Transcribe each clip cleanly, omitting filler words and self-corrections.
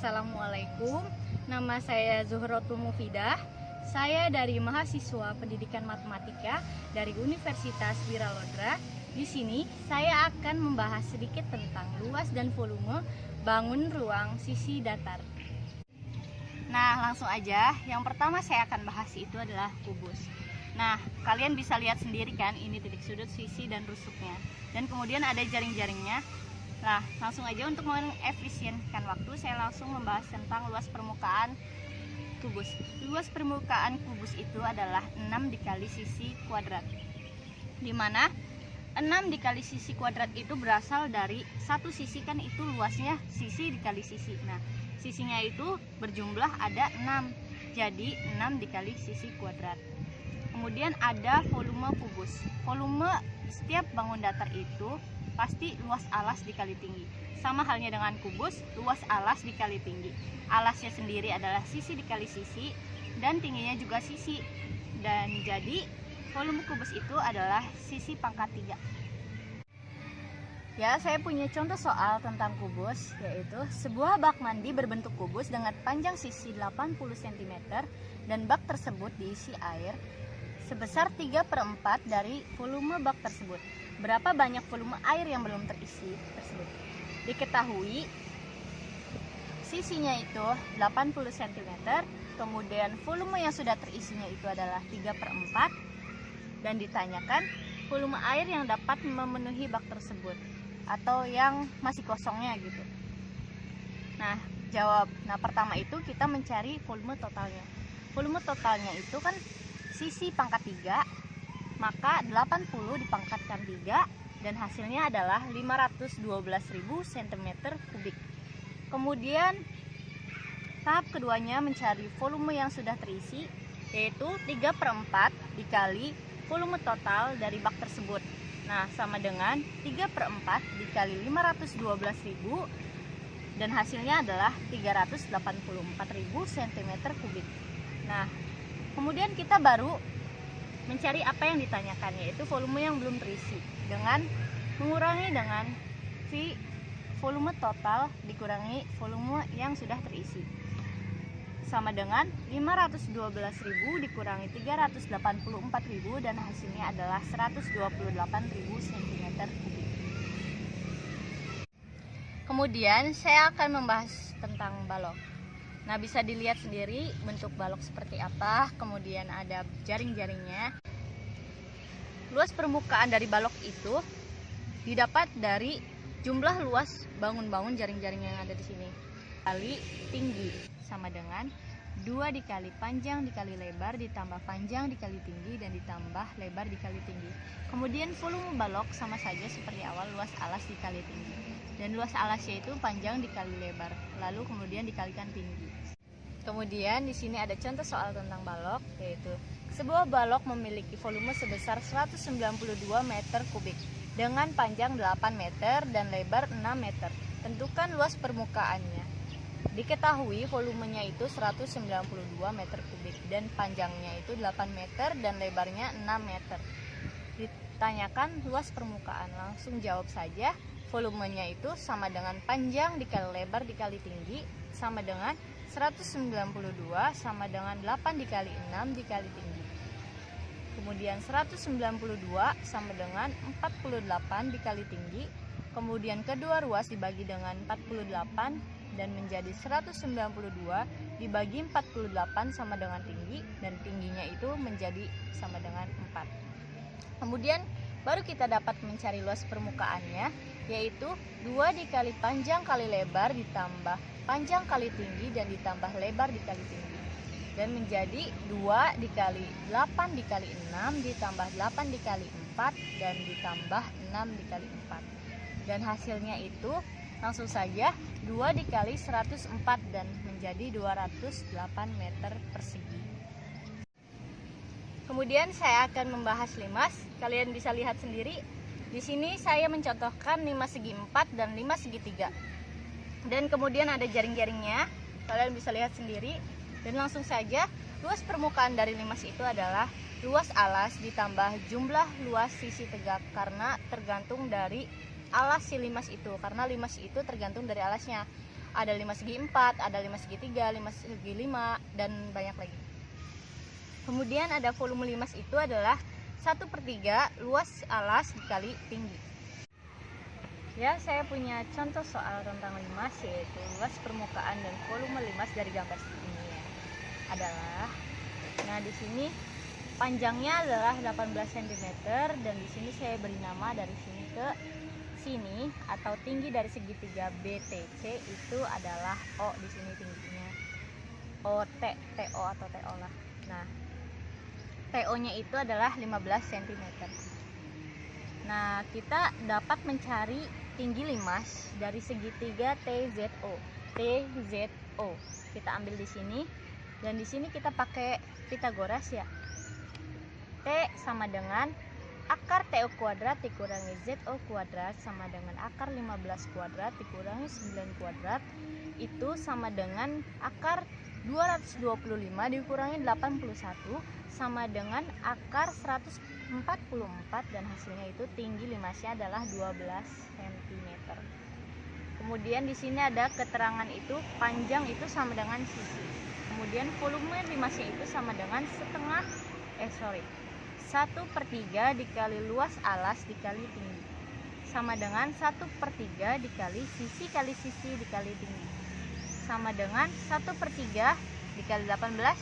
Assalamualaikum, nama saya Zuhrotul Mufidah. Saya dari mahasiswa pendidikan matematika dari Universitas Wiralodra. Di sini saya akan membahas sedikit tentang luas dan volume bangun ruang sisi datar. Nah, langsung aja. Yang pertama saya akan bahas itu adalah kubus. Nah, kalian bisa lihat sendiri kan, ini titik sudut, sisi, dan rusuknya. Dan kemudian ada jaring-jaringnya. Nah, langsung aja untuk mengefisienkan waktu, saya langsung membahas tentang luas permukaan kubus. Luas permukaan kubus itu adalah 6 dikali sisi kuadrat. Dimana 6 dikali sisi kuadrat itu berasal dari satu sisi, kan itu luasnya sisi dikali sisi. Nah, sisinya itu berjumlah ada 6. Jadi 6 dikali sisi kuadrat. Kemudian ada volume kubus. Volume setiap bangun datar itu pasti luas alas dikali tinggi. Sama halnya dengan kubus, luas alas dikali tinggi. Alasnya sendiri adalah sisi dikali sisi, dan tingginya juga sisi. Dan jadi volume kubus itu adalah sisi pangkat 3. Ya, saya punya contoh soal tentang kubus, yaitu sebuah bak mandi berbentuk kubus dengan panjang sisi 80 cm dan bak tersebut diisi air sebesar 3/4 dari volume bak tersebut. Berapa banyak volume air yang belum terisi tersebut? Diketahui sisinya itu 80 cm, kemudian volume yang sudah terisinya itu adalah 3/4, dan ditanyakan volume air yang dapat memenuhi bak tersebut atau yang masih kosongnya gitu. Nah, jawab. Nah, pertama itu kita mencari volume totalnya. Volume totalnya itu kan sisi pangkat 3, maka 80 dipangkatkan 3, dan hasilnya adalah 512.000 cm3. Kemudian tahap keduanya mencari volume yang sudah terisi, yaitu 3/4 dikali volume total dari bak tersebut. Nah, sama dengan 3/4 dikali 512.000, dan hasilnya adalah 384.000 cm3. Nah, kemudian kita baru mencari apa yang ditanyakan, yaitu volume yang belum terisi, dengan mengurangi dengan V volume total dikurangi volume yang sudah terisi, sama dengan 512.000 dikurangi 384.000, dan hasilnya adalah 128.000 cm3. Kemudian saya akan membahas tentang balok. Nah, bisa dilihat sendiri bentuk balok seperti apa, kemudian ada jaring-jaringnya. Luas permukaan dari balok itu didapat dari jumlah luas bangun-bangun jaring-jaring yang ada di sini kali tinggi, sama dengan 2 dikali panjang dikali lebar ditambah panjang dikali tinggi dan ditambah lebar dikali tinggi. Kemudian volume balok sama saja seperti awal, luas alas dikali tinggi, dan luas alasnya itu panjang dikali lebar, lalu kemudian dikalikan tinggi. Kemudian di sini ada contoh soal tentang balok, yaitu sebuah balok memiliki volume sebesar 192 meter kubik dengan panjang 8 meter dan lebar 6 meter. Tentukan luas permukaannya. Diketahui volumenya itu 192 meter kubik dan panjangnya itu 8 meter dan lebarnya 6 meter. Ditanyakan luas permukaan, langsung jawab saja. Volumenya itu sama dengan panjang dikali lebar dikali tinggi, sama dengan 192 sama dengan 8 dikali 6 dikali tinggi. Kemudian 192 sama dengan 48 dikali tinggi. Kemudian kedua ruas dibagi dengan 48 dan menjadi 192 dibagi 48 sama dengan tinggi, dan tingginya itu menjadi sama dengan 4. Kemudian baru kita dapat mencari luas permukaannya, yaitu 2 dikali panjang kali lebar ditambah panjang kali tinggi dan ditambah lebar dikali tinggi, dan menjadi 2 dikali 8 dikali 6 ditambah 8 dikali 4 dan ditambah 6 dikali 4, dan hasilnya itu langsung saja 2 dikali 104 dan menjadi 208 meter persegi. Kemudian saya akan membahas limas. Kalian bisa lihat sendiri. Di sini saya mencontohkan limas segi 4 dan limas segi 3. Dan kemudian ada jaring-jaringnya. Kalian bisa lihat sendiri. Dan langsung saja, luas permukaan dari limas itu adalah luas alas ditambah jumlah luas sisi tegak, karena tergantung dari alas si limas itu. Karena limas itu tergantung dari alasnya. ada 5 segi 4, ada 5 segi 3, 5 segi 5, dan banyak lagi. Kemudian ada volume limas itu adalah 1/3 luas alas dikali tinggi. Ya, saya punya contoh soal tentang limas, yaitu luas permukaan dan volume limas dari gambar ini ya. Adalah, nah di sini panjangnya adalah 18 cm, dan di sini saya beri nama dari sini ke sini atau tinggi dari segitiga BTC itu adalah O. Di sini tingginya OT, TO atau TO lah. Nah, TO-nya itu adalah 15 cm. Nah, kita dapat mencari tinggi limas dari segitiga TZO. TZO kita ambil di sini, dan di sini kita pakai Pitagoras ya. T sama dengan akar TO kuadrat dikurangi ZO kuadrat sama dengan akar 15 kuadrat dikurangi 9 kuadrat itu sama dengan akar 225 dikurangi 81 sama dengan akar 144, dan hasilnya itu tinggi limasnya adalah 12 cm. Kemudian di sini ada keterangan itu panjang itu sama dengan sisi. Kemudian volume limasnya itu sama dengan 1/3 dikali luas alas dikali tinggi sama dengan 1/3 dikali sisi dikali tinggi sama dengan 1/3 dikali 18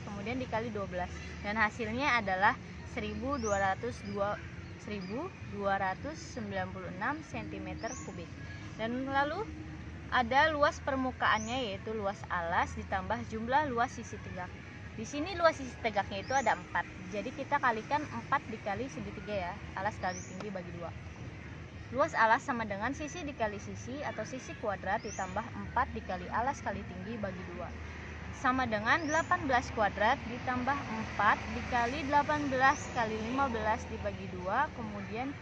kemudian dikali 12, dan hasilnya adalah 1296 cm kubik. Dan lalu ada luas permukaannya, yaitu luas alas ditambah jumlah luas sisi tegak. Di sini luas sisi tegaknya itu ada 4. Jadi kita kalikan 4 dikali segitiga ya. Alas kali tinggi bagi 2. Luas alas sama dengan sisi dikali sisi atau sisi kuadrat ditambah 4 dikali alas kali tinggi bagi 2. Sama dengan 18 kuadrat ditambah 4 dikali 18 kali 15 dibagi 2. Kemudian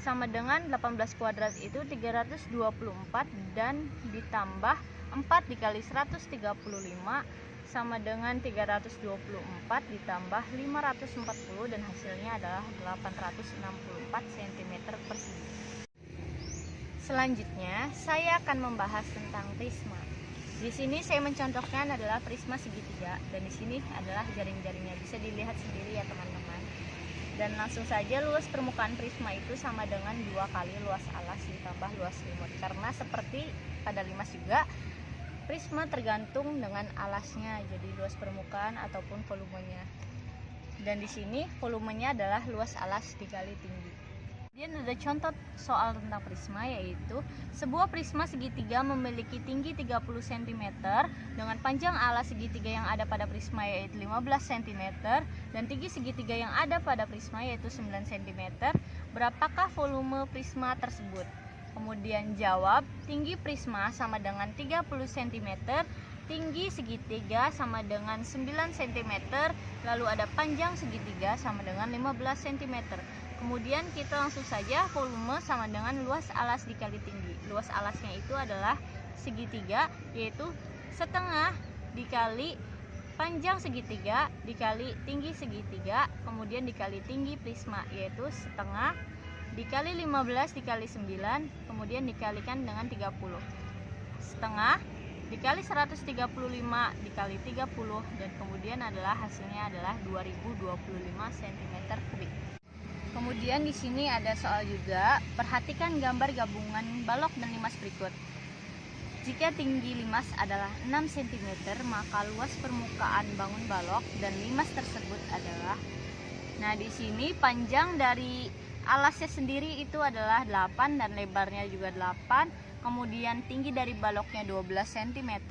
sama dengan 18 kuadrat itu 324, dan ditambah 4 dikali 135 sama dengan 324 ditambah 540, dan hasilnya adalah 864 cm persegi. Selanjutnya saya akan membahas tentang prisma. Di sini saya mencontohkan adalah prisma segitiga, dan di sini adalah jaring-jaringnya, bisa dilihat sendiri ya teman-teman. Dan langsung saja luas permukaan prisma itu sama dengan 2 kali luas alas ditambah luas selimut, karena seperti pada limas juga prisma tergantung dengan alasnya, jadi luas permukaan ataupun volumenya. Dan di sini volumenya adalah luas alas dikali tinggi. Kemudian ada contoh soal tentang prisma, yaitu sebuah prisma segitiga memiliki tinggi 30 cm dengan panjang alas segitiga yang ada pada prisma yaitu 15 cm dan tinggi segitiga yang ada pada prisma yaitu 9 cm. Berapakah volume prisma tersebut? Kemudian jawab, tinggi prisma sama dengan 30 cm, tinggi segitiga sama dengan 9 cm, lalu ada panjang segitiga sama dengan 15 cm. Kemudian kita langsung saja volume sama dengan luas alas dikali tinggi. Luas alasnya itu adalah segitiga, yaitu setengah dikali panjang segitiga dikali tinggi segitiga, kemudian dikali tinggi prisma, yaitu setengah dikali 15 dikali 9, kemudian dikalikan dengan 30. Setengah dikali 135 dikali 30, dan kemudian hasilnya adalah 2025 cm kubik. Kemudian di sini ada soal juga. Perhatikan gambar gabungan balok dan limas berikut. Jika tinggi limas adalah 6 cm, maka luas permukaan bangun balok dan limas tersebut adalah. Nah, di sini panjang dari alasnya sendiri itu adalah 8 dan lebarnya juga 8. Kemudian tinggi dari baloknya 12 cm.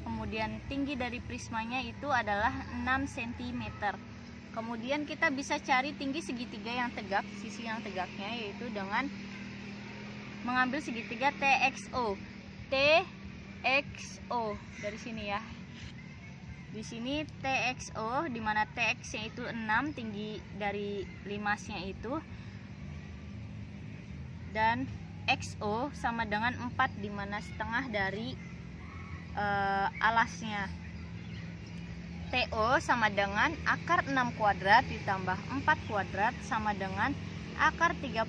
Kemudian tinggi dari prismanya itu adalah 6 cm. Kemudian kita bisa cari tinggi segitiga yang tegak, sisi yang tegaknya, yaitu dengan mengambil segitiga TXO. TXO dari sini ya. Di sini TXO, di mana TX-nya itu 6, tinggi dari limasnya itu, dan XO sama dengan 4, di mana setengah dari alasnya. TO sama dengan akar 6 kuadrat ditambah 4 kuadrat sama dengan akar 36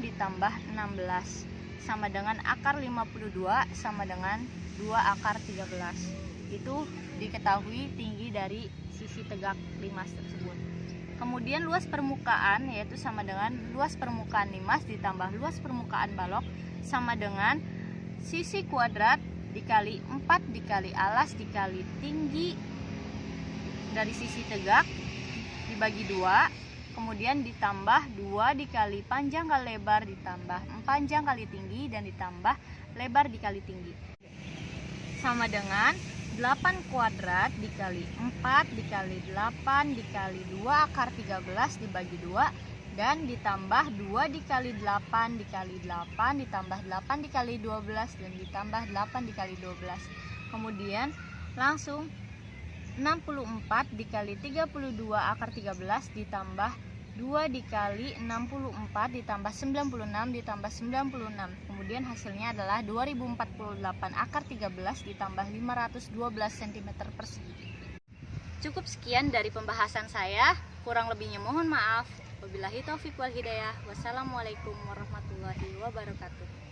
ditambah 16. sama dengan akar 52 sama dengan 2 akar 13. Itu diketahui tinggi dari sisi tegak limas tersebut. Kemudian luas permukaan yaitu sama dengan luas permukaan limas ditambah luas permukaan balok sama dengan sisi kuadrat dikali 4 dikali alas dikali tinggi dari sisi tegak dibagi 2, kemudian ditambah 2 dikali panjang kali lebar ditambah panjang kali tinggi dan ditambah lebar dikali tinggi sama dengan 8 kuadrat dikali 4 dikali 8 dikali 2 akar 13 dibagi 2 dan ditambah 2 dikali 8 dikali 8 ditambah 8 dikali 12 dan ditambah 8 dikali 12. Kemudian langsung 64 dikali 32 akar 13 ditambah 2 dikali 64 ditambah 96 ditambah 96. Kemudian hasilnya adalah 2048 akar 13 ditambah 512 cm persegi. Cukup sekian dari pembahasan saya, kurang lebihnya mohon maaf. Wabillahi taufiq wal hidayah. Wassalamualaikum warahmatullahi wabarakatuh.